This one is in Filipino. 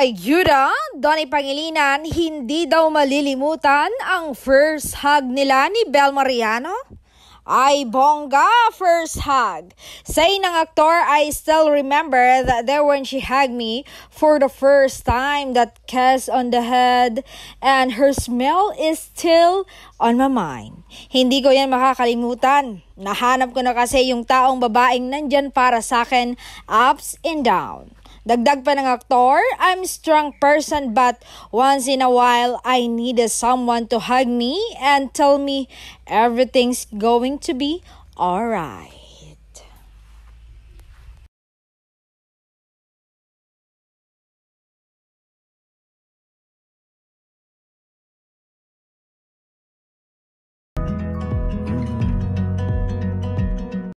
Ayuda, Donnie Pangilinan, hindi daw malilimutan ang first hug nila ni Bel Mariano? Ay bongga, first hug. Say ng aktor, I still remember that day when she hugged me for the first time, that kiss on the head, and her smell is still on my mind. Hindi ko yan makakalimutan. Nahanap ko na kasi yung taong babaeng nandyan para sa akin, ups and down. Dagdag pa ng aktor, I'm a strong person but once in a while I needed someone to hug me and tell me everything's going to be alright.